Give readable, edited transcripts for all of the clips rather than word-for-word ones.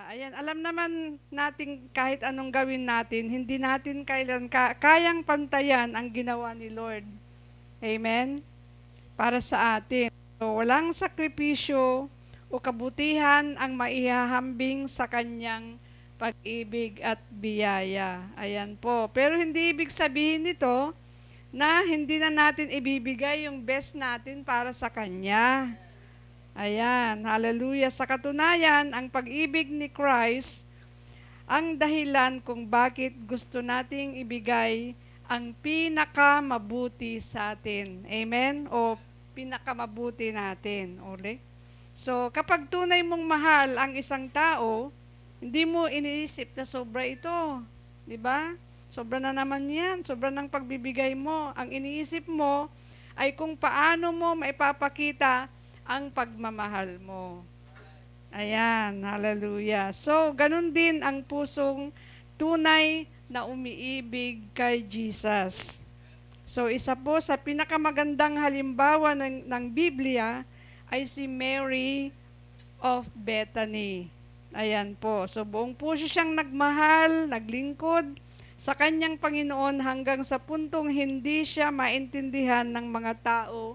Ayan, alam naman natin kahit anong gawin natin, hindi natin kayang pantayan ang ginawa ni Lord. Amen? Para sa atin. So, walang sakripisyo o kabutihan ang maihahambing sa kanyang pag-ibig at biyaya. Ayan po. Pero hindi ibig sabihin nito na hindi na natin ibibigay yung best natin para sa kanya. Ayan, hallelujah. Sa katunayan, ang pag-ibig ni Christ ang dahilan kung bakit gusto nating ibigay ang pinakamabuti sa atin. Amen? O pinakamabuti natin. Ulit. So, kapag tunay mong mahal ang isang tao, hindi mo iniisip na sobra ito. Di ba? Sobra na naman yan. Sobra ng pagbibigay mo. Ang iniisip mo ay kung paano mo maipapakita ang pagmamahal mo. Ayan, hallelujah. So, ganun din ang pusong tunay na umiibig kay Jesus. So, isa po sa pinakamagandang halimbawa ng Biblia ay si Mary of Bethany. Ayan po. So, buong puso siyang nagmahal, naglingkod sa kanyang Panginoon hanggang sa puntong hindi siya maintindihan ng mga tao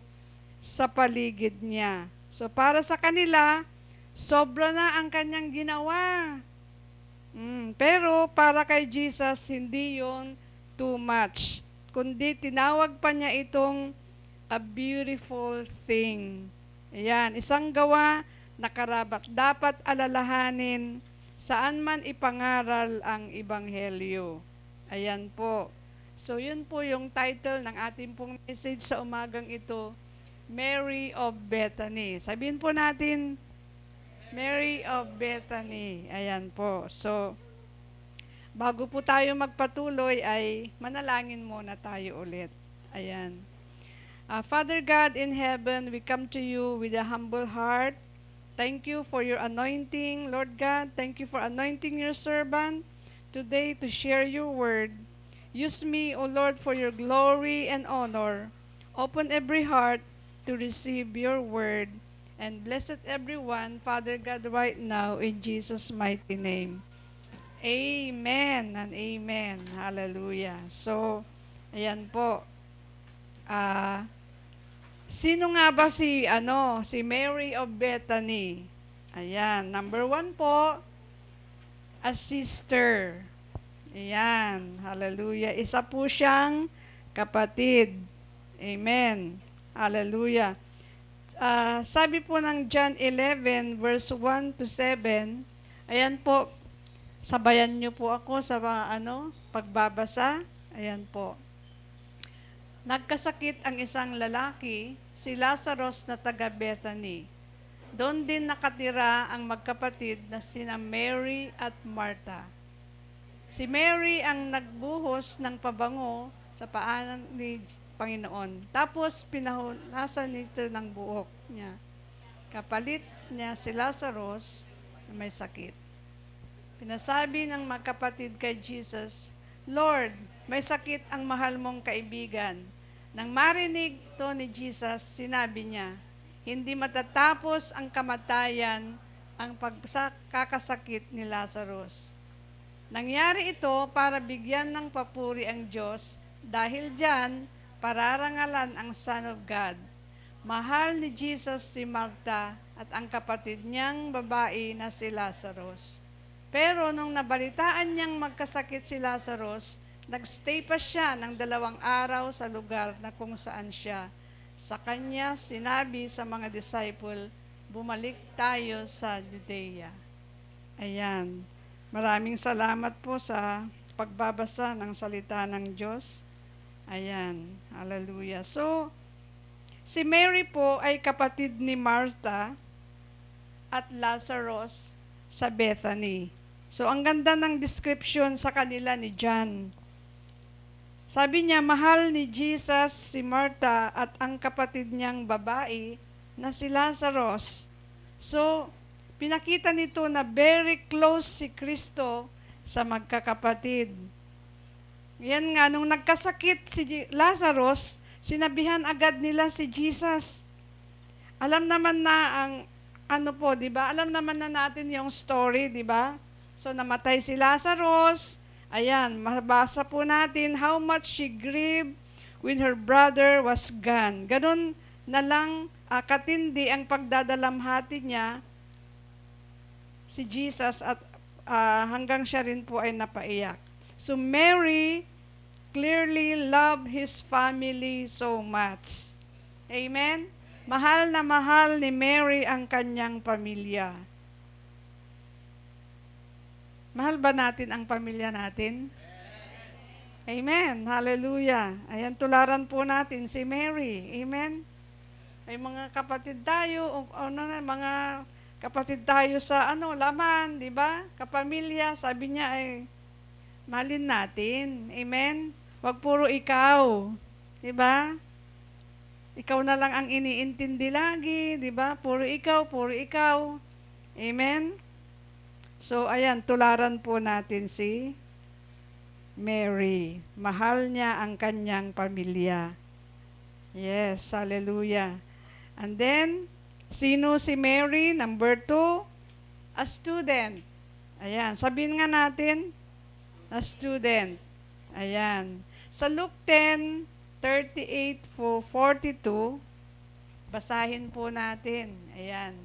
sa paligid niya. So, para sa kanila, sobra na ang kanyang ginawa. Pero para kay Jesus, hindi yon too much. Kundi tinawag pa niya itong a beautiful thing. Ayan, isang gawa na karapat dapat alalahanin saan man ipangaral ang Ebanghelyo. Ayan po. So, yun po yung title ng ating pong message sa umagang ito, Mary of Bethany. Sabihin po natin, Mary of Bethany. Ayan po. So, bago po tayo magpatuloy ay manalangin muna tayo ulit. Ayan. Father God in heaven, we come to you with a humble heart. Thank you for your anointing, Lord God. Thank you for anointing your servant today to share your word. Use me, O Lord, for your glory and honor. Open every heart to receive your word. And blessed everyone, Father God, right now, in Jesus' mighty name. Amen and amen. Hallelujah. So, ayan po. Sino nga ba si Mary of Bethany? Ayan. Number 1 po, a sister. Ayan. Hallelujah. Isa po siyang kapatid. Amen. Hallelujah. Sabi po ng John 11 verse 1 to 7, ayan po, sabayan niyo po ako sa pagbabasa. Ayan po. Nagkasakit ang isang lalaki, si Lazarus na taga Bethany. Doon din nakatira ang magkapatid na sina Mary at Martha. Si Mary ang nagbuhos ng pabango sa paanan ni Panginoon. Tapos pinahunasan nito ng buhok niya. Kapalit niya si Lazarus na may sakit. Pinasabi ng magkapatid kay Jesus, Lord, may sakit ang mahal mong kaibigan. Nang marinig ito ni Jesus, sinabi niya, hindi matatapos ang kamatayan ang pagkakasakit ni Lazarus. Nangyari ito para bigyan ng papuri ang Diyos dahil diyan pararangalan ang Son of God. Mahal ni Jesus si Martha at ang kapatid niyang babae na si Lazarus. Pero nung nabalitaan niyang magkasakit si Lazarus, nagstay pa siya ng 2 araw sa lugar na kung saan siya. Sa kanya sinabi sa mga disciple, bumalik tayo sa Judea. Ayan. Maraming salamat po sa pagbabasa ng salita ng Diyos. Ayan, hallelujah. So, si Mary po ay kapatid ni Martha at Lazarus sa Bethany. So, ang ganda ng description sa kanila ni John. Sabi niya, mahal ni Jesus si Martha at ang kapatid niyang babae na si Lazarus. So, pinakita nito na very close si Kristo sa magkakapatid. Yan nga, nung nagkasakit si Lazarus, sinabihan agad nila si Jesus. Alam naman na ang ano po, di ba? Alam naman na natin yung story, di ba? So, namatay si Lazarus. Ayan, mabasa po natin how much she grieved when her brother was gone. Ganun na lang katindi ang pagdadalamhati niya si Jesus at hanggang siya rin po ay napaiyak. So, Mary clearly loved his family so much. Amen? Mahal na mahal ni Mary ang kanyang pamilya. Mahal ba natin ang pamilya natin? Amen. Hallelujah. Ayan, tularan po natin si Mary. Amen. May mga kapatid tayo, mga kapatid tayo sa laman, di ba? Kapamilya, sabi niya ay mahalin natin. Amen. Wag puro ikaw. Di ba? Ikaw na lang ang iniintindi lagi, di ba? Puro ikaw, puro ikaw. Amen? So, ayan, tularan po natin si Mary. Mahal niya ang kanyang pamilya. Yes, hallelujah. And then, sino si Mary? Number 2, a student. Ayan, sabihin nga natin, a student. Ayan. Sa Luke 10:38-42, basahin po natin. Ayan.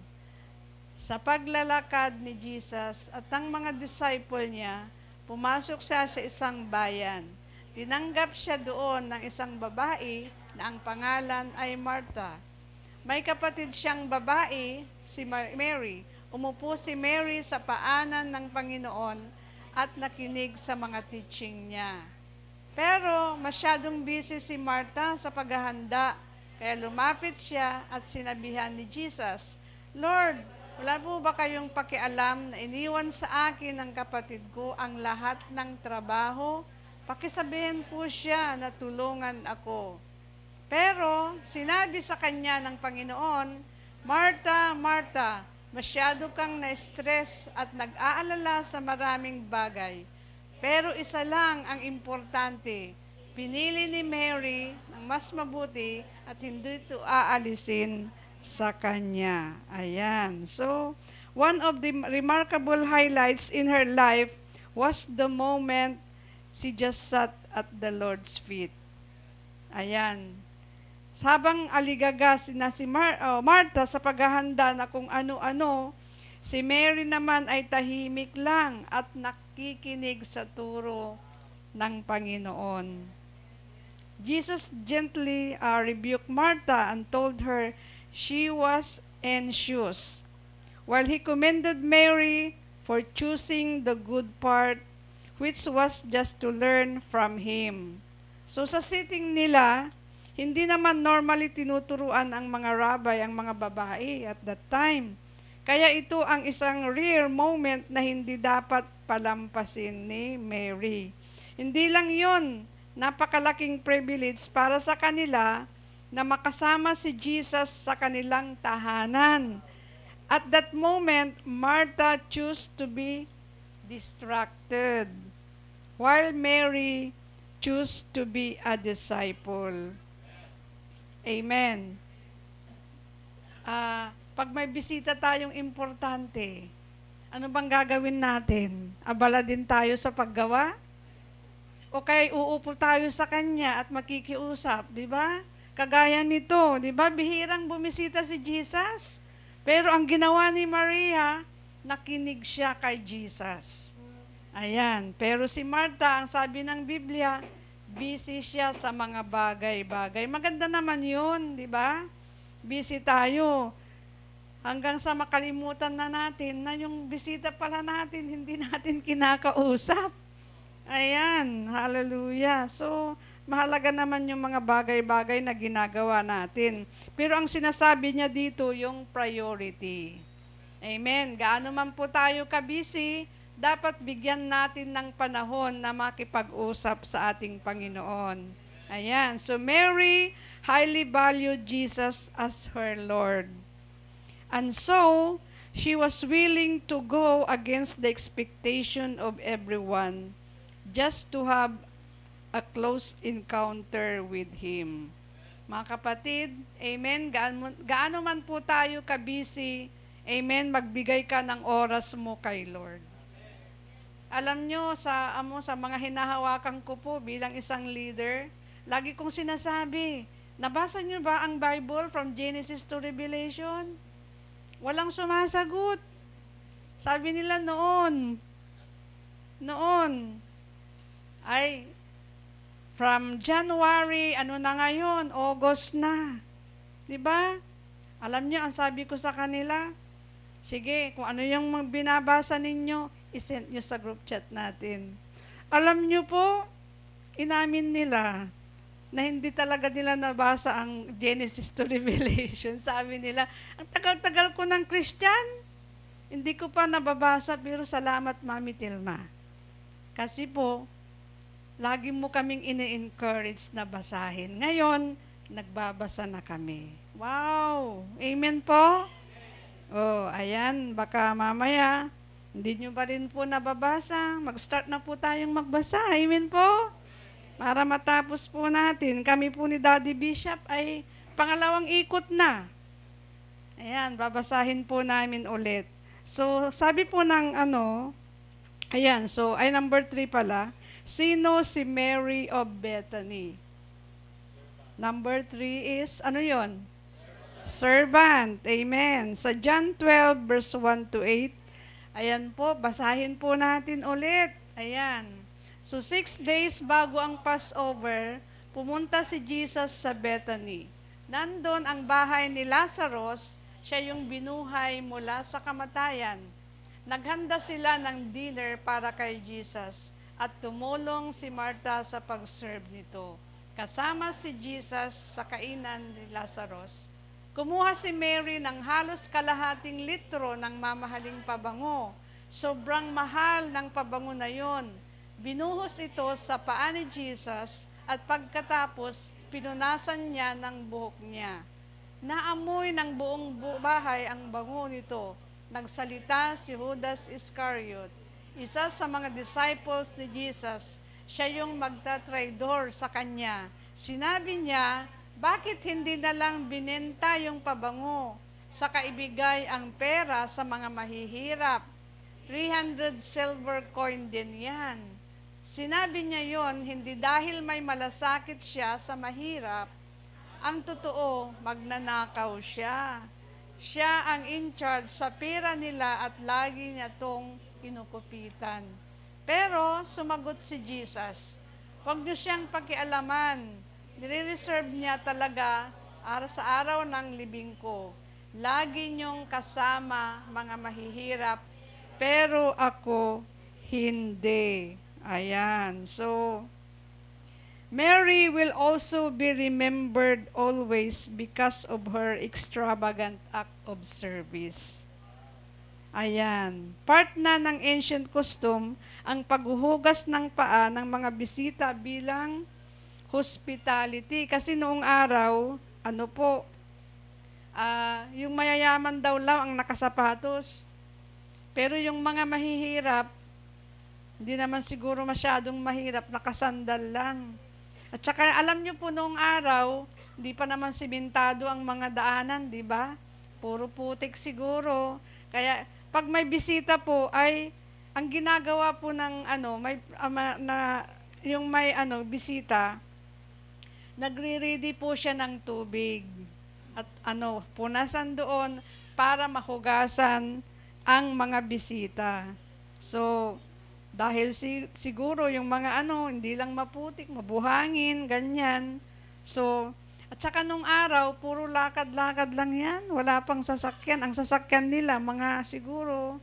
Sa paglalakad ni Jesus at ang mga disciple niya, pumasok siya sa isang bayan. Tinanggap siya doon ng isang babae na ang pangalan ay Martha. May kapatid siyang babae, si Mary. Umupo si Mary sa paanan ng Panginoon at nakinig sa mga teaching niya. Pero masyadong busy si Martha sa paghahanda, kaya lumapit siya at sinabihan ni Jesus, Lord, wala po ba kayong pakialam na iniwan sa akin ng kapatid ko ang lahat ng trabaho? Pakisabihin po siya na tulungan ako. Pero sinabi sa kanya ng Panginoon, Martha, Martha, masyado kang na-stress at nag-aalala sa maraming bagay. Pero isa lang ang importante, pinili ni Mary ng mas mabuti at hindi ito aalisin sa kanya. Ayan. So, one of the remarkable highlights in her life was the moment she just sat at the Lord's feet. Ayan. Habang aligaga si Martha sa paghahanda na kung ano-ano, si Mary naman ay tahimik lang at nakikinig sa turo ng Panginoon. Jesus gently rebuked Martha and told her she was anxious, while he commended Mary for choosing the good part, which was just to learn from him. So sa sitting nila, hindi naman normally tinuturuan ang mga rabbi, ang mga babae at that time. Kaya ito ang isang rare moment na hindi dapat palampasin ni Mary. Hindi lang yon, napakalaking privilege para sa kanila na makasama si Jesus sa kanilang tahanan. At that moment, Martha chose to be distracted, while Mary chose to be a disciple. Amen. Pag may bisita tayong importante, ano bang gagawin natin? Abala din tayo sa paggawa? O kaya uupo tayo sa kanya at makikiusap, di ba? Kagaya nito, di ba? Bihirang bumisita si Jesus. Pero ang ginawa ni Maria, nakinig siya kay Jesus. Ayan. Pero si Martha, ang sabi ng Biblia, busy siya sa mga bagay-bagay. Maganda naman yun, di ba? Busy tayo. Hanggang sa makalimutan na natin na yung bisita pala natin, hindi natin kinakausap. Ayan, hallelujah. So, mahalaga naman yung mga bagay-bagay na ginagawa natin. Pero ang sinasabi niya dito, yung priority. Amen. Gaano man po tayo ka-busy, dapat bigyan natin ng panahon na makipag-usap sa ating Panginoon. Ayan. So Mary highly valued Jesus as her Lord. And so, she was willing to go against the expectation of everyone just to have a close encounter with Him. Mga kapatid, amen, gaano man po tayo ka-busy, Amen, magbigay ka ng oras mo kay Lord. Alam nyo, sa mga hinahawakan ko po bilang isang leader, lagi kong sinasabi, nabasa nyo ba ang Bible from Genesis to Revelation? Walang sumasagot. Sabi nila noon, ay, from January, ano na ngayon, August na. Diba? Alam nyo, ang sabi ko sa kanila, sige, kung ano yung binabasa ninyo, isend nyo sa group chat natin. Alam nyo po, inamin nila na hindi talaga nila nabasa ang Genesis to Revelation. Sabi nila, ang tagal-tagal ko ng Christian, hindi ko pa nababasa, pero salamat Mami Tilma. Kasi po, lagi mo kaming ini-encourage na basahin. Ngayon, nagbabasa na kami. Wow! Amen po? Oh, ayan, baka mamaya, hindi nyo pa rin po nababasa. Mag-start na po tayong magbasa. Amen po? Para matapos po natin. Kami po ni Daddy Bishop ay pangalawang ikot na. Ayan, babasahin po namin ulit. So, sabi po ng ayan, so ay number 3 pala. Sino si Mary of Bethany? Number 3 is, ano yon? Servant. Amen. Sa John 12 verse 1 to 8, ayan po, basahin po natin ulit. Ayan. So 6 days bago ang Passover, pumunta si Jesus sa Bethany. Nandun ang bahay ni Lazarus, siya yung binuhay mula sa kamatayan. Naghanda sila ng dinner para kay Jesus at tumulong si Martha sa pag-serve nito. Kasama si Jesus sa kainan ni Lazarus. Kumuha si Mary ng halos kalahating litro ng mamahaling pabango. Sobrang mahal ng pabango na yon. Binuhos ito sa paa ni Jesus at pagkatapos pinunasan niya ng buhok niya. Naamoy ng buong bahay ang bango nito. Nagsalita si Judas Iscariot, isa sa mga disciples ni Jesus. Siya yung magtatraidor sa kanya. Sinabi niya, bakit hindi na lang binenta yung pabango? Sa kaibigay ang pera sa mga mahihirap. 300 silver coin din yan. Sinabi niya yon hindi dahil may malasakit siya sa mahirap. Ang totoo, magnanakaw siya. Siya ang in charge sa pera nila at lagi niya tong kinukupitan. Pero sumagot si Jesus, huwag niyo siyang pakialaman. Nire-reserve niya talaga sa araw ng libing ko. Lagi niyong kasama mga mahihirap, pero ako hindi. Ayan. So, Mary will also be remembered always because of her extravagant act of service. Ayan. Part na ng ancient custom ang paghuhugas ng paa ng mga bisita bilang hospitality. Kasi noong araw, yung mayayaman daw lang ang nakasapatos. Pero yung mga mahihirap, hindi naman siguro masyadong mahirap, nakasandal lang. At saka alam nyo po noong araw, hindi pa naman simentado ang mga daanan, di ba? Puro putik siguro. Kaya pag may bisita po ay ang ginagawa po ng bisita, nagre-ready po siya ng tubig at punasan doon para mahugasan ang mga bisita. So, dahil siguro yung mga hindi lang maputik, mabuhangin, ganyan. So, at saka nung araw, puro lakad-lakad lang yan. Wala pang sasakyan. Ang sasakyan nila, mga siguro,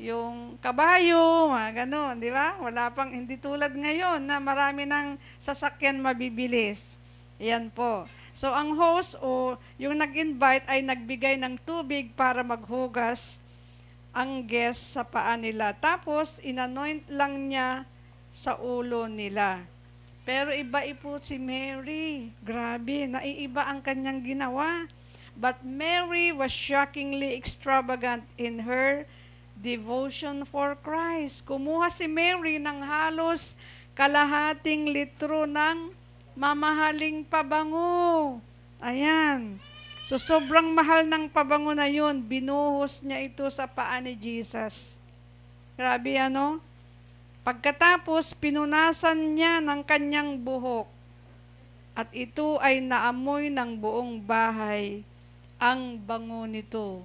yung kabayo, mga ganon, di ba? Wala pang, hindi tulad ngayon na marami ng sasakyan mabibilis. Yan po. So, ang host o yung nag-invite ay nagbigay ng tubig para maghugas ang guest sa paa nila. Tapos, inanoint lang niya sa ulo nila. Pero iba po si Mary. Grabe, naiiba ang kanyang ginawa. But Mary was shockingly extravagant in her devotion for Christ. Kumuha si Mary ng halos kalahating litro ng mamahaling pabango. Ayan. So sobrang mahal ng pabango na yun, binuhos niya ito sa paa ni Jesus. Grabe ano? Pagkatapos, pinunasan niya ng kanyang buhok at ito ay naamoy ng buong bahay ang bango nito.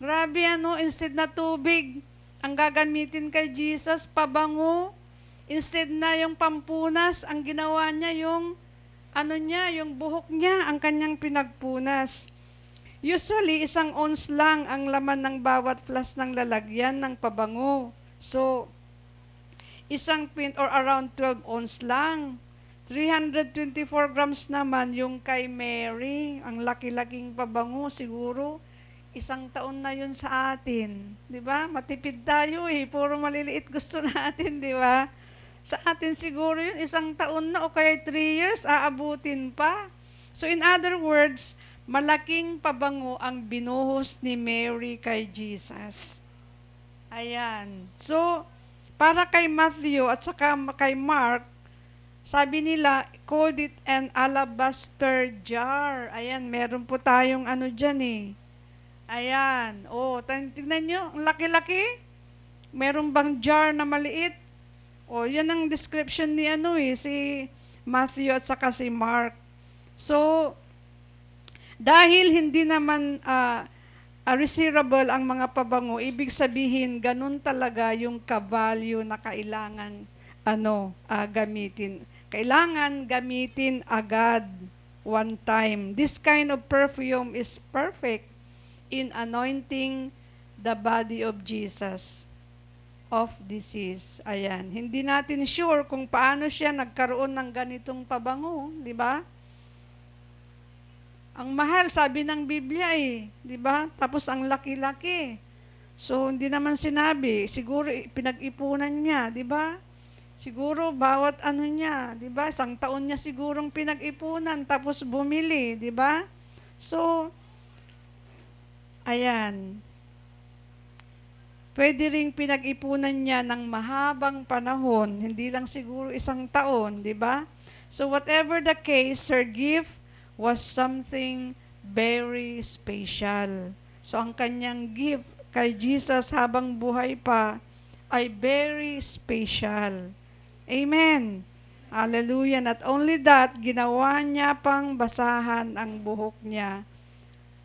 Grabe ano, instead na tubig ang gagamitin kay Jesus, pabango. Instead na yung pampunas, ang ginawa niya yung yung buhok niya, ang kanyang pinagpunas. Usually, 1 ounce lang ang laman ng bawat flask ng lalagyan ng pabango. So, 1 pint or around 12 ounce lang. 324 grams naman yung kay Mary. Ang laki-laking pabango, siguro 1 taon na yun sa atin. Di ba? Matipid tayo eh. Puro maliliit gusto natin, di ba? Sa atin siguro yun, 1 taon na o kaya 3 years, aabutin pa. So in other words, malaking pabango ang binuhos ni Mary kay Jesus. Ayan. So, para kay Matthew at saka kay Mark, sabi nila, called it an alabaster jar. Ayan, meron po tayong dyan eh. Ayan. Tignan nyo, ang laki-laki. Meron bang jar na maliit? Yan ang description ni si Matthew at saka si Mark. So, dahil hindi naman reservable ang mga pabango, ibig sabihin, ganun talaga yung ka-value na kailangan gamitin. Kailangan gamitin agad, one time. This kind of perfume is perfect in anointing the body of Jesus of disease. Ayan. Hindi natin sure kung paano siya nagkaroon ng ganitong pabango, di ba? Ang mahal, sabi ng Biblia eh, di ba? Tapos ang laki-laki. So, hindi naman sinabi. Siguro, pinag-ipunan niya, di ba? Siguro, bawat niya, di ba? 1 taon niya sigurong pinag-ipunan, tapos bumili, di ba? So, ayan. Pwede ring pinag-ipunan niya ng mahabang panahon, hindi lang siguro 1 taon, di ba? So whatever the case, her gift was something very special. So ang kanyang gift kay Jesus habang buhay pa ay very special. Amen. Hallelujah. Not only that, ginawa niya pang basahan ang buhok niya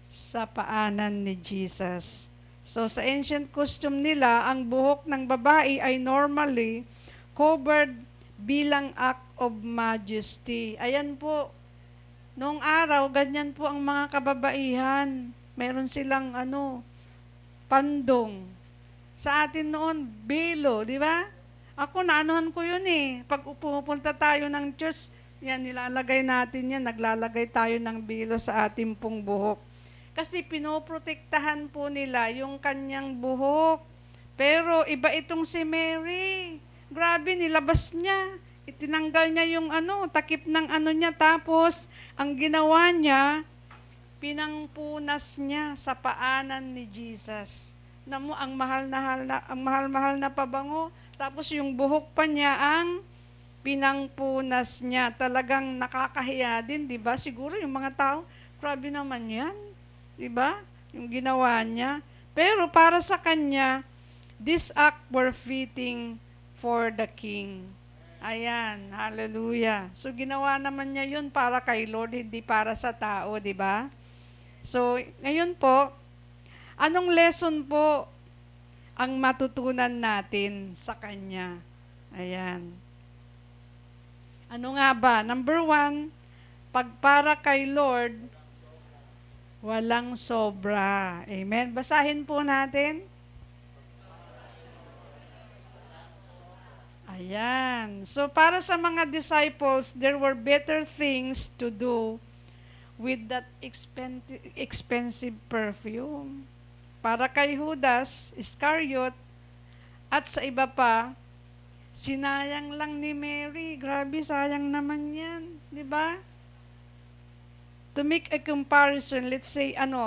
sa paanan ni Jesus. So sa ancient custom nila, ang buhok ng babae ay normally covered bilang act of majesty. Ayan po, noong araw, ganyan po ang mga kababaihan. Meron silang pandong. Sa atin noon, belo, di ba? Ako, naanuhan ko yun eh. Pag pupunta tayo ng church, yan, nilalagay natin yan, naglalagay tayo ng belo sa ating pong buhok. Kasi pinoprotektahan po nila yung kanyang buhok. Pero iba itong si Mary. Grabe, nilabas niya. Itinanggal niya yung takip ng niya. Tapos, ang ginawa niya, pinangpunas niya sa paanan ni Jesus. Namo, ang mahal-mahal na pabango. Tapos yung buhok pa niya ang pinangpunas niya. Talagang nakakahiya din, di ba? Siguro yung mga tao, grabe naman yan. Diba? Yung ginawa niya. Pero para sa kanya, this act were fitting for the king. Ayan, hallelujah. So ginawa naman niya yun para kay Lord, hindi para sa tao, di ba? So, ngayon po, anong lesson po ang matutunan natin sa kanya? Ayan. Ano nga ba? Number 1, pag para kay Lord, walang sobra. Amen. Basahin po natin. Ayan. So, para sa mga disciples, there were better things to do with that expensive perfume. Para kay Judas Iscariot at sa iba pa, sinayang lang ni Mary. Grabe, sayang naman yan. Di ba? To make a comparison, let's say, ang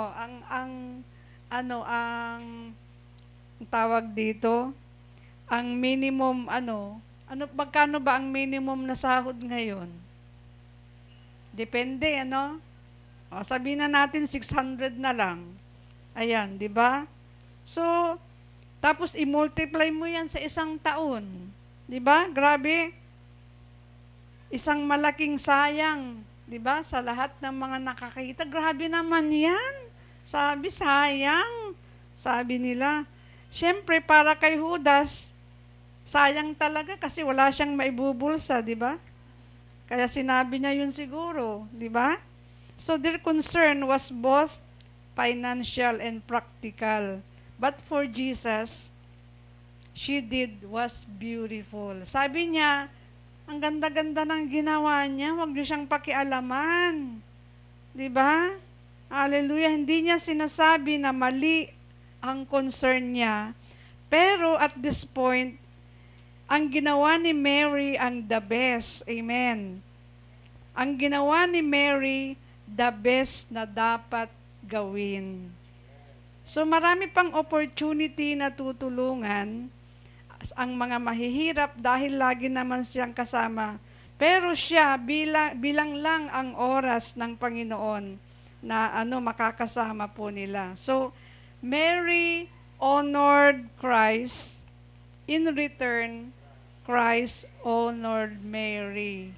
tawag dito, ang minimum, magkano ba ang minimum na sahod ngayon? Depende, O, sabihin na natin 600 na lang. Ayan, di ba? So, tapos i-multiply mo yan sa isang taon. Di ba? Grabe. Isang malaking sayang, 'di ba? Sa lahat ng mga nakakita, grabe naman 'yan. Sabi sayang. Sabi nila, siyempre para kay Judas, sayang talaga kasi wala siyang maibubulsa, 'di ba? Kaya sinabi niya 'yun siguro, 'di ba? So their concern was both financial and practical. But for Jesus, she did was beautiful. Sabi niya, ang ganda-ganda ng ginawa niya, huwag niyo siyang pakialaman. 'Di ba? Hallelujah. Hindi niya sinasabi na mali ang concern niya. Pero at this point, ang ginawa ni Mary ang the best. Amen. Ang ginawa ni Mary, the best na dapat gawin. So marami pang opportunity na tutulungan ang mga mahihirap dahil lagi naman siyang kasama. Pero siya, bilang lang ang oras ng Panginoon na makakasama po nila. So, Mary honored Christ. In return, Christ honored Mary.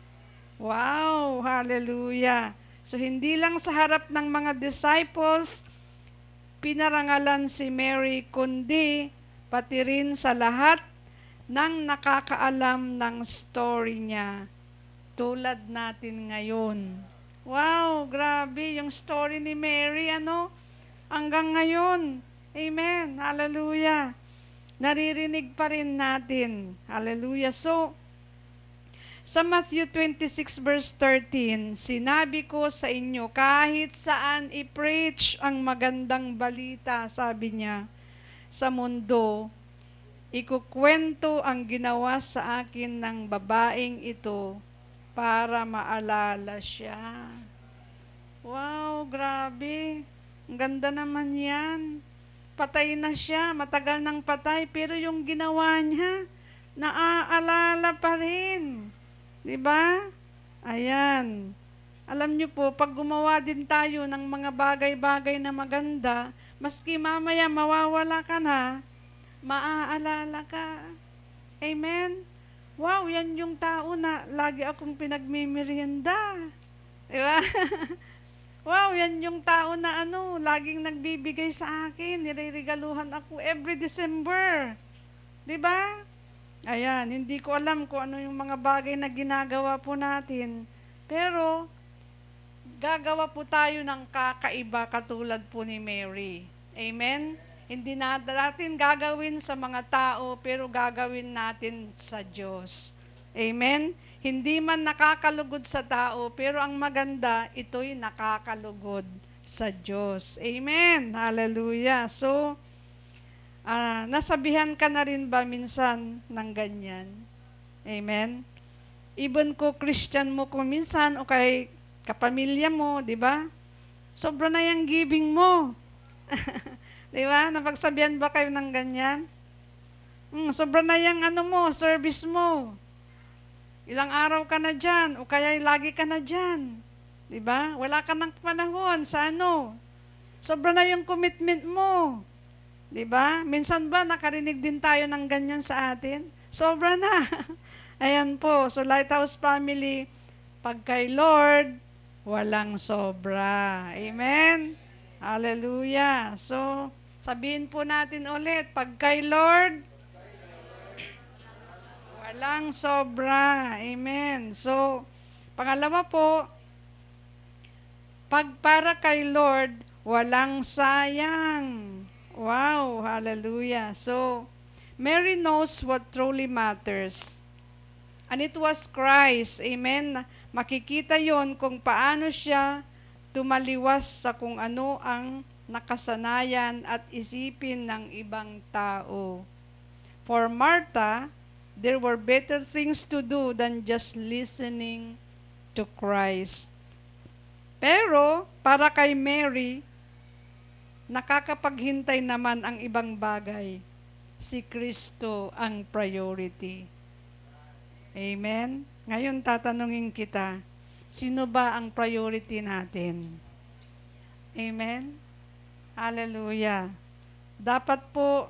Wow! Hallelujah! So, hindi lang sa harap ng mga disciples, pinarangalan si Mary, kundi pati rin sa lahat ng nakakaalam ng story niya, tulad natin ngayon. Wow, grabe yung story ni Mary, hanggang ngayon. Amen, hallelujah. Naririnig pa rin natin. Hallelujah. So, sa Matthew 26 verse 13, sinabi ko sa inyo, kahit saan i-preach ang magandang balita, sabi niya, sa mundo, ikukwento ang ginawa sa akin ng babaeng ito para maalala siya. Wow, grabe. Ang ganda naman yan. Patay na siya, matagal nang patay, pero yung ginawa niya, naaalala pa rin. Diba? Ayan. Alam niyo po, pag gumawa din tayo ng mga bagay-bagay na maganda, maski mamaya mawawala ka na, maaalala ka. Amen? Wow, yan yung tao na lagi akong pinagmimerienda. Diba? Wow, yan yung tao na laging nagbibigay sa akin. Nire-regaluhan ako every December. Diba? Ayan, hindi ko alam kung ano yung mga bagay na ginagawa po natin. Pero, gagawa po tayo ng kakaiba katulad po ni Mary. Amen? Hindi natin gagawin sa mga tao, pero gagawin natin sa Diyos. Amen? Hindi man nakakalugod sa tao, pero ang maganda, ito'y nakakalugod sa Diyos. Amen? Hallelujah. So, nasabihan ka na rin ba minsan ng ganyan? Amen? Even ko Christian mo kung minsan o kay kapamilya mo, di ba? Sobra na yung giving mo. Di ba? Napagsabihan ba kayo ng ganyan? Sobra na yung service mo. Ilang araw ka na dyan, o kaya lagi ka na dyan. Di ba? Wala ka ng panahon sa Sobra na yung commitment mo. Di ba? Minsan ba nakarinig din tayo ng ganyan sa atin? Sobra na. Ayan po. So Lighthouse Family, pag kay Lord, walang sobra. Amen? Hallelujah. So, sabihin po natin ulit, pag kay Lord, walang sobra. Amen. So, pangalawa po, pag para kay Lord, walang sayang. Wow, hallelujah. So, Mary knows what truly matters. And it was Christ. Amen. Makikita yon kung paano siya tumaliwas sa kung ano ang nakasanayan at isipin ng ibang tao. For Martha, there were better things to do than just listening to Christ. Pero, para kay Mary, nakakapaghintay naman ang ibang bagay. Si Kristo ang priority. Amen? Ngayon tatanungin kita, sino ba ang priority natin? Amen? Hallelujah. Dapat po,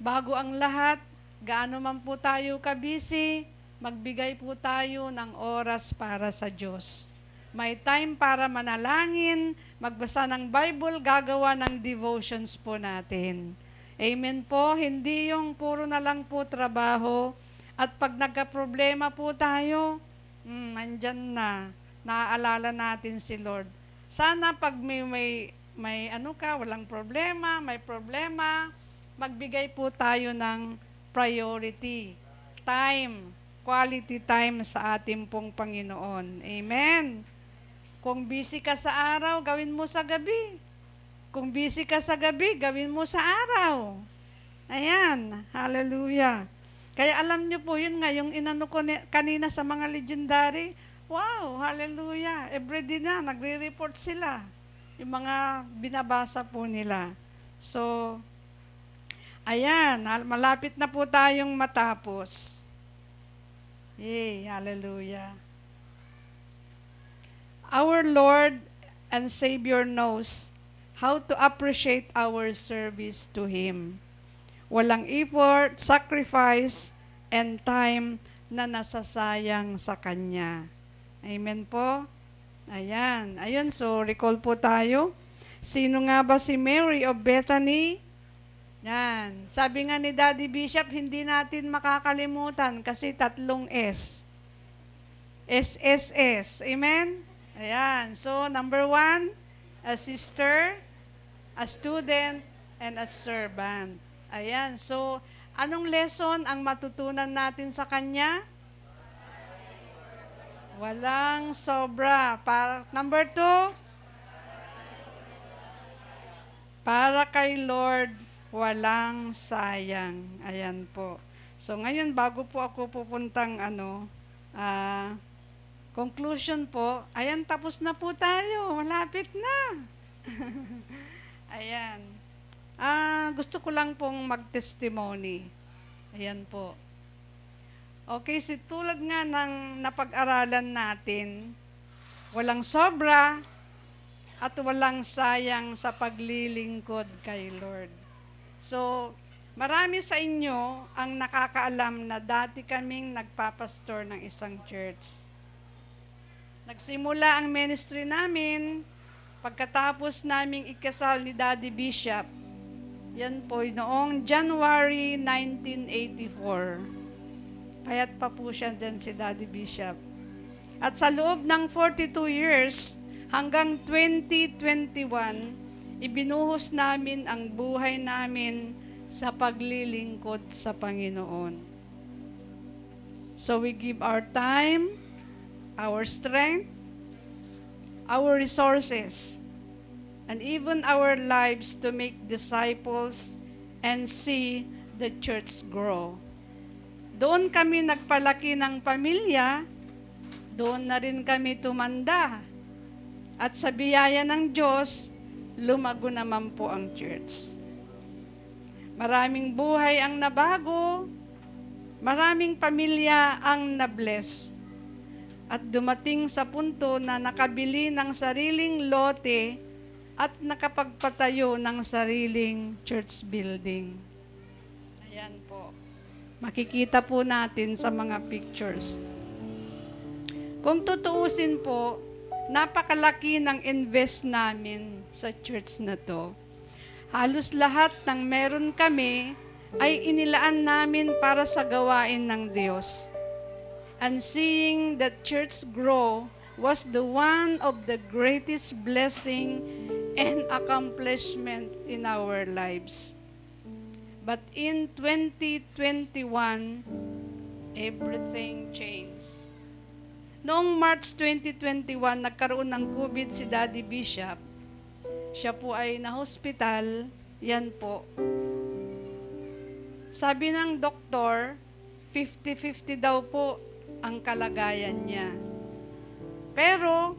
bago ang lahat, gaano man po tayo kabisi, magbigay po tayo ng oras para sa Diyos. May time para manalangin, magbasa ng Bible, gagawa ng devotions po natin. Amen po, hindi yung puro na lang po trabaho. At pag nagka-problema po tayo, nandyan na, naaalala natin si Lord. Sana pag may ano ka, walang problema, may problema, magbigay po tayo ng priority, time, quality time sa ating pong Panginoon. Amen. Kung busy ka sa araw, gawin mo sa gabi. Kung busy ka sa gabi, gawin mo sa araw. Ayan, hallelujah. Kaya alam niyo po, yun nga, yung inano ko kanina sa mga legendary, wow, hallelujah. Everyday na, nagre-report sila. Yung mga binabasa po nila. So, ayan, malapit na po tayong matapos. Yay, hallelujah. Our Lord and Savior knows how to appreciate our service to Him. Walang effort, sacrifice, and time na nasasayang sa Kanya. Amen po? Ayan. Ayun, so recall po tayo. Sino nga ba si Mary of Bethany? Yan. Sabi nga ni Daddy Bishop, hindi natin makakalimutan kasi 3 S. SSS. Amen? Ayan. So, number 1, a sister, a student, and a servant. Ayan. So, anong lesson ang matutunan natin sa kanya? Walang sobra. Number 2, para kay Lord, walang sayang. Ayan po. So, ngayon, bago po ako pupuntang conclusion po, ayan, tapos na po tayo. Malapit na. Ayan. Gusto ko lang pong mag-testimony. Ayan po. Okay, tulad nga ng napag-aralan natin, walang sobra at walang sayang sa paglilingkod kay Lord. So, marami sa inyo ang nakakaalam na dati kaming nagpapastor ng isang church. Nagsimula ang ministry namin pagkatapos naming ikasal ni Daddy Bishop. Yan po, noong January 1984. Payat pa po siya dyan si Daddy Bishop. At sa loob ng 42 years, hanggang 2021, ibinuhos namin ang buhay namin sa paglilingkod sa Panginoon. So we give our time, our strength, our resources, and even our lives to make disciples and see the church grow. Doon kami nagpalaki ng pamilya, doon na rin kami tumanda. At sa biyaya ng Diyos, lumago naman po ang church. Maraming buhay ang nabago, maraming pamilya ang nabless. At dumating sa punto na nakabili ng sariling lote at nakapagpatayo ng sariling church building. Ayan po. Makikita po natin sa mga pictures. Kung tutuusin po, napakalaki ng invest namin sa church na to. Halos lahat ng meron kami ay inilaan namin para sa gawain ng Diyos. And seeing the church grow was the one of the greatest blessing and accomplishment in our lives. But in 2021, everything changed. Noong March 2021, nagkaroon ng COVID si Daddy Bishop. Siya po ay na-hospital. Yan po. Sabi ng doktor, 50-50 daw po ang kalagayan niya. Pero,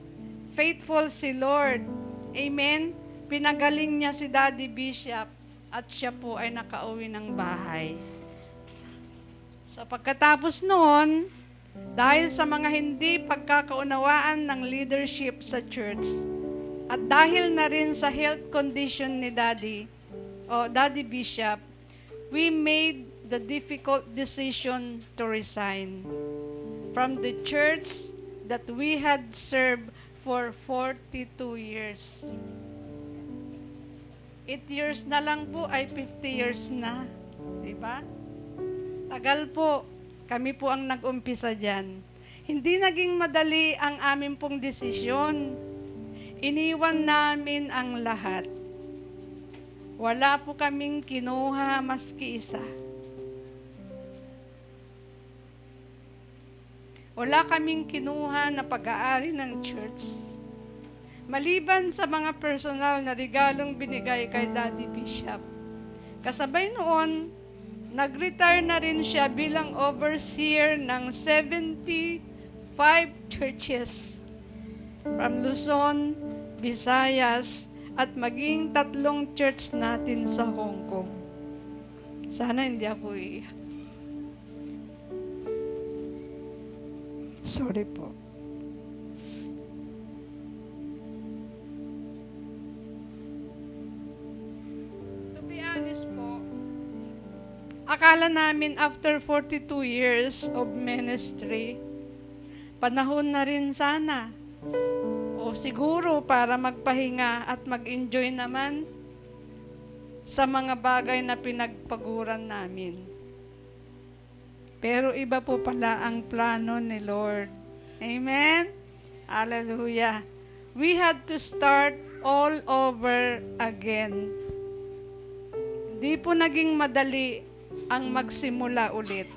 faithful si Lord. Amen? Pinagaling niya si Daddy Bishop at siya po ay nakauwi ng bahay. So, pagkatapos noon, dahil sa mga hindi pagkakaunawaan ng leadership sa church At dahil na rin sa health condition ni Daddy Bishop, we made the difficult decision to resign from the church that we had served for 42 years. 8 years na lang po ay 50 years na. Diba? Tagal po. Kami po ang nag-umpisa dyan. Hindi naging madali ang amin pong desisyon. Iniwan namin ang lahat. Wala po kaming kinuha maski isa. Wala kaming kinuha na pag-aari ng church. Maliban sa mga personal na regalong binigay kay Daddy Bishop. Kasabay noon, nag-retire na rin siya bilang overseer ng 75 churches from Luzon, Visayas, at maging 3 church natin sa Hong Kong. Sana hindi ako iiyak. Sorry po. Honest po, akala namin after 42 years of ministry, panahon na rin sana. O siguro para magpahinga at mag-enjoy naman sa mga bagay na pinagpaguran namin. Pero iba po pala ang plano ni Lord. Amen? Hallelujah. We had to start all over again. Di po naging madali ang magsimula ulit.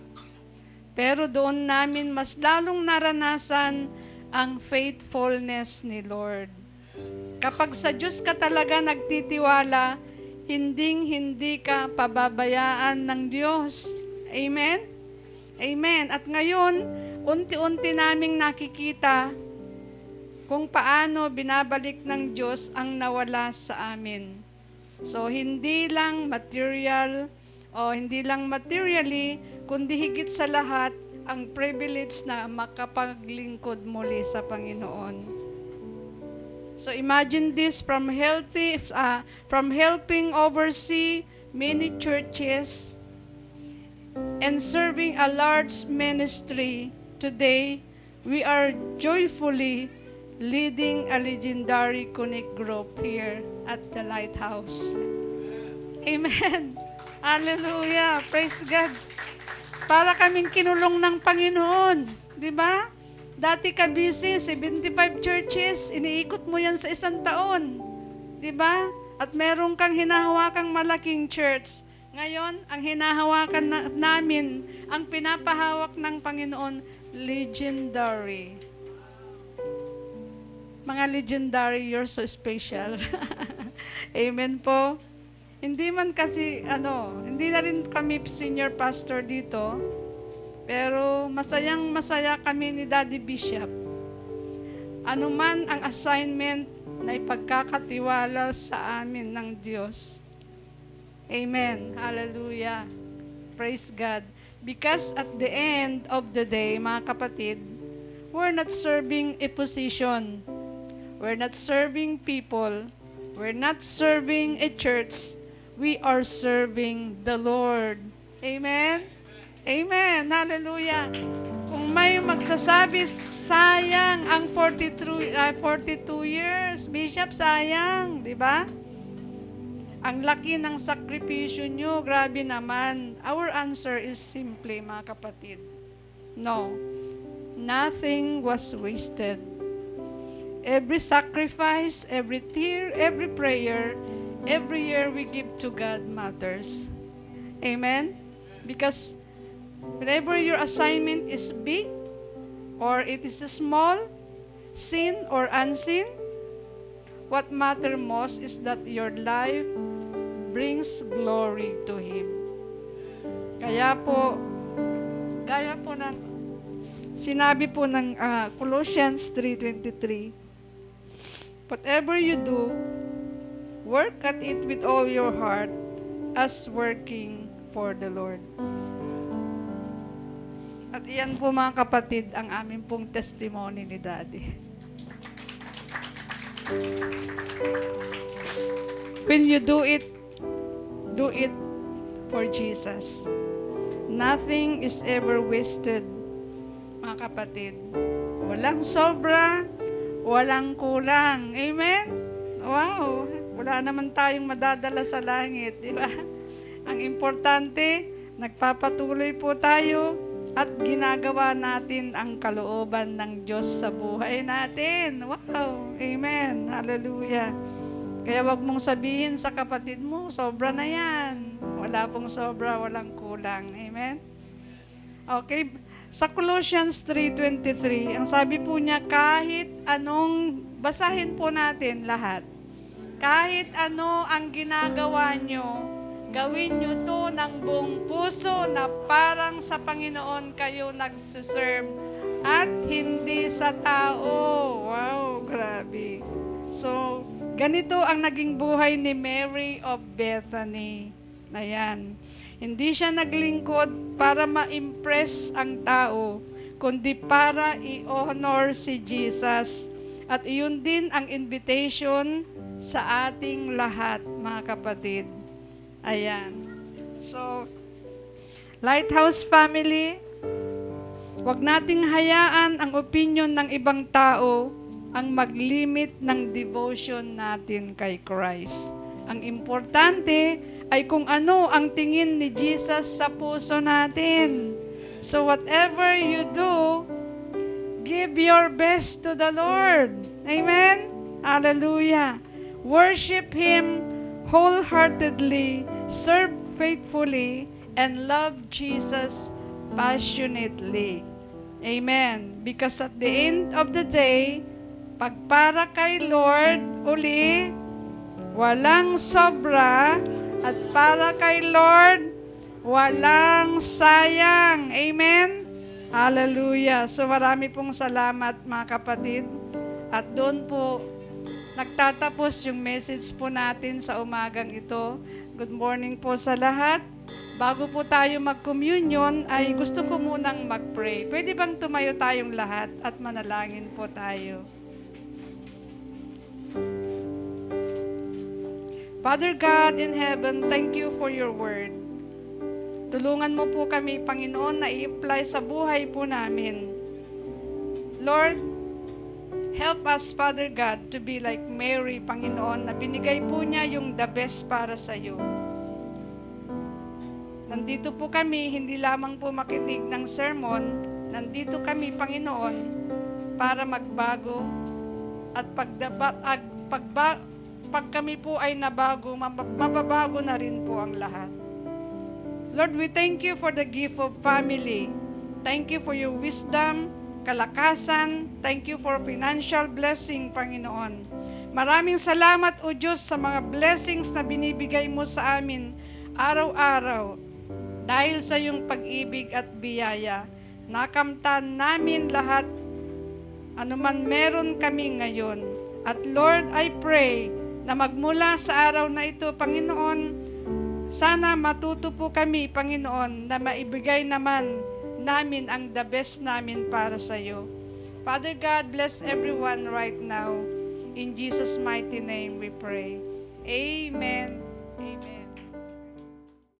Pero doon namin mas lalong naranasan ang faithfulness ni Lord. Kapag sa Diyos ka talaga nagtitiwala, hindi ka pababayaan ng Diyos. Amen? Amen. At ngayon, unti-unti naming nakikita kung paano binabalik ng Diyos ang nawala sa amin. So, hindi lang materially, kundi higit sa lahat, ang privilege na makapaglingkod muli sa Panginoon. So, imagine this from helping oversee many churches and serving a large ministry. Today, we are joyfully leading a legendary Connect group here at the Lighthouse. Amen. Hallelujah. Praise God. Para kaming kinulong ng Panginoon. Di ba? Dati ka busy, 75 churches, iniikot mo yan sa 1 taon. Di ba? At meron kang hinahawakang malaking church. Ngayon, ang hinahawakan namin, ang pinapahawak ng Panginoon, legendary. Mga legendary, you're so special. Amen po. Hindi man kasi, hindi na rin kami senior pastor dito, pero masaya kami ni Daddy Bishop. Ano man ang assignment na ipagkakatiwala sa amin ng Diyos. Amen. Hallelujah. Praise God. Because at the end of the day, mga kapatid, we're not serving a position. We're not serving people. We're not serving a church. We are serving the Lord. Amen? Amen. Hallelujah. Kung may magsasabi, sayang ang 42 years. Bishop, sayang. Di ba? Ang laki ng sakripisyo nyo. Grabe naman. Our answer is simply, mga kapatid, no. Nothing was wasted. Every sacrifice, every tear, every prayer, every year we give to God matters. Amen? Because whenever your assignment is big or it is small, seen or unseen, what matters most is that your life brings glory to Him. Kaya po ng sinabi po ng Colossians 3:23, whatever you do, work at it with all your heart as working for the Lord. At iyan po mga kapatid ang aming pong testimony ni Daddy. When you do it for Jesus. Nothing is ever wasted, mga kapatid. Walang sobra, walang kulang. Amen? Wow! Wala naman tayong madadala sa langit, di ba? Ang importante, nagpapatuloy po tayo at ginagawa natin ang kalooban ng Diyos sa buhay natin. Wow! Amen! Hallelujah! Kaya wag mong sabihin sa kapatid mo, sobra na yan. Wala pong sobra, walang kulang. Amen? Okay. Sa Colossians 3:23, ang sabi po niya, kahit anong, basahin po natin lahat. Kahit ano ang ginagawa nyo, gawin nyo to ng buong puso na parang sa Panginoon kayo nagsiserve at hindi sa tao. Wow, grabe. So, ganito ang naging buhay ni Mary of Bethany. Ayan. Hindi siya naglingkod para ma-impress ang tao, kundi para i-honor si Jesus. At iyon din ang invitation sa ating lahat, mga kapatid. Ayan. So, Lighthouse family, wag nating hayaan ang opinion ng ibang tao ang mag-limit ng devotion natin kay Christ. Ang importante ay kung ano ang tingin ni Jesus sa puso natin. So whatever you do, give your best to the Lord. Amen? Hallelujah. Worship Him wholeheartedly, serve faithfully, and love Jesus passionately. Amen. Because at the end of the day, pagpara kay Lord, uli, walang sobra, at para kay Lord, walang sayang. Amen? Hallelujah. So marami pong salamat, mga kapatid. At doon po, nagtatapos yung message po natin sa umagang ito. Good morning po sa lahat. Bago po tayo mag-communion, ay gusto ko munang mag-pray. Pwede bang tumayo tayong lahat at manalangin po tayo? Father God in heaven, thank you for your word. Tulungan mo po kami, Panginoon, na i-apply sa buhay po namin. Lord, help us, Father God, to be like Mary, Panginoon, na binigay po niya yung the best para sa iyo. Nandito po kami, hindi lamang po makinig ng sermon, nandito kami, Panginoon, para magbago at pag kami po ay nabago, mababago na rin po ang lahat. Lord, we thank you for the gift of family. Thank you for your wisdom, kalakasan. Thank you for financial blessing, Panginoon. Maraming salamat, O Diyos, sa mga blessings na binibigay mo sa amin araw-araw. Dahil sa iyong pag-ibig at biyaya, nakamtan namin lahat anuman meron kami ngayon. At Lord, I pray na magmula sa araw na ito, Panginoon, sana matuto po kami, Panginoon, na maibigay naman namin ang the best namin para sa iyo. Father God, bless everyone right now. In Jesus' mighty name we pray. Amen. Amen.